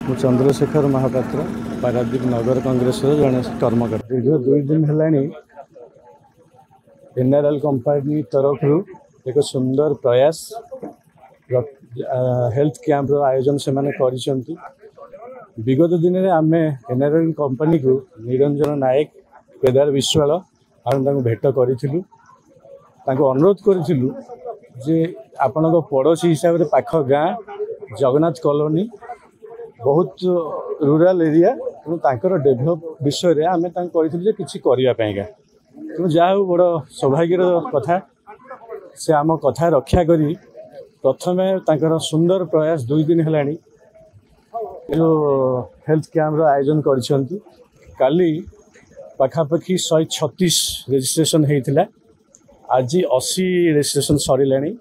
मु चंद्रशेखर महापात्र पारादीप नगर कांग्रेस जड़े कर्मकर्ता दीर्घ 2 दिन है एनआरएल कंपनी तरफ एक सुंदर प्रयास हेल्थ कैंप आयोजन से माने करिसेंती। विगत दिन में आम एनआरएल कंपनी को निरंजन नायक केदार विश्वाल आम भेट करूँ अनुरोध करूँ जे आपण पड़ोसी हिसाब से पाख गाँ जगन्नाथ कॉलोनी बहुत रूराल एरिया तेणु डेभलप विषय आम कही किसी करने तेणु जहाँ बड़ सौभाग्यर कथा से आम कथा रक्षा करी प्रथम सुंदर प्रयास 2 दिन है हेल्थ कैंप आयोजन करिसेंती। काली पाखापाखि 136 रजिस्ट्रेशन होता आज 80 रजिस्ट्रेशन सरिलानी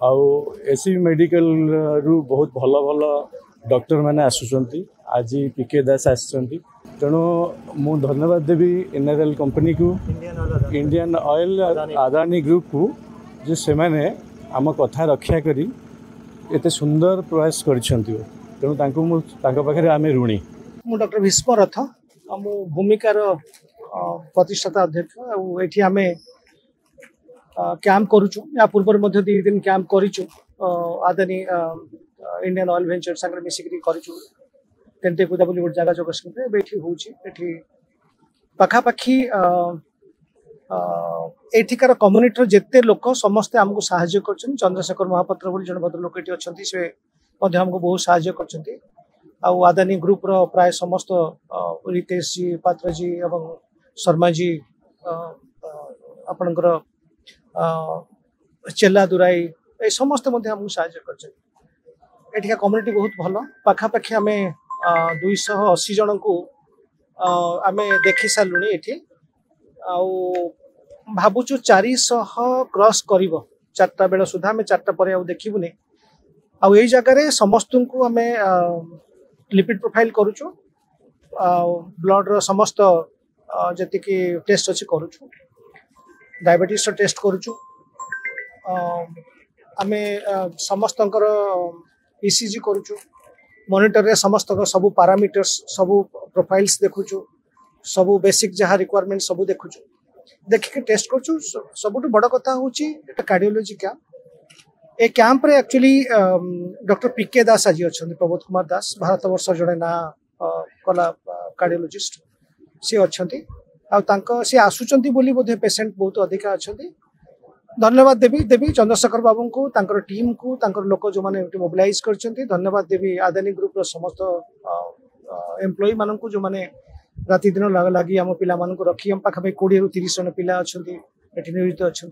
आउ एससीबी मेडिकल रु बहुत भल भल डॉक्टर मैंने आसुचंती। आज पीके दास आसुचंती तेणु मु धन्यवाद देवी एनआरएल कंपनी को इंडियन ऑयल अदानी ग्रुप को जे से माने आम कथा रक्षा करी एते सुंदर प्रयास करिसेंती तेणु पाखे आम ऋणी। मु डॉक्टर भीष्म रथ मु भूमिकार प्रतिष्ठाता अध्यक्ष ये आम कैंप करुचु या पूर्व 2 दिन कैंप करिचु आदानी इंडियन ऑयल वेंचर संगे मिसिक करिचु तेंतेकुदा बोली गोटे जगह जगत ये होची पाखापाखि एठिकार कम्युनिटर जेते लोक समस्ते आमको साहाय्य करछन। चंद्रशेखर महापात्र बोली जन भद्र लोक ये अच्छी से आमको बहुत साहाय्य करछन्ती। आदानी ग्रुप रो प्राय समस्त रितेश जी पात्र जी एवं शर्मा जी आपणकर चेला दुराई ए समस्त आमको साहाय्य करछन। एठिका कम्युनिटी बहुत भल पाखापाखि आम 280 जन को आम देखि सारूँ ये भावुचु 400 क्रॉस कर 4टा बेल सुधा आम 4टा पर देखबूनी आई जगह समस्त को आम लिपिड प्रोफाइल करुचु ब्लड रो समस्त जी टेस्ट अच्छी करुचु डायबिटीज टेस्ट करुचु आम समस्त ईसीजी करुचु मॉनिटर रे समस्त सबू पैरामीटर्स सबू प्रोफाइल्स देखुचु सबू बेसिक जहाँ रिक्वायरमेंट सबू देखुचु देखिए टेस्ट करुचु। सबुठ बड़ कथा हूँ कार्डियोलॉजी कैंप ए कैंप रे एक्चुअली डॉक्टर पीके दास आज अच्छा प्रबोध कुमार दास भारत वर्ष जड़े ना कला कार्डियोलॉजिस्ट सी अच्छा सी आसुचंती बोली बोधे पेशेंट बहुत अधिक अच्छा। धन्यवाद देवी चंद्रशेखर बाबू को तांकर टीम को तांकर लोक जो माने मोबिलाइज करछंती। धन्यवाद देवी आदानी ग्रुप रो समस्त एम्प्लॉई मान को जो माने राति दिन लगी आम पिला रखी पाखापाखि 20 ରୁ 30 जन पिला अच्छा नियोजित अच्छा।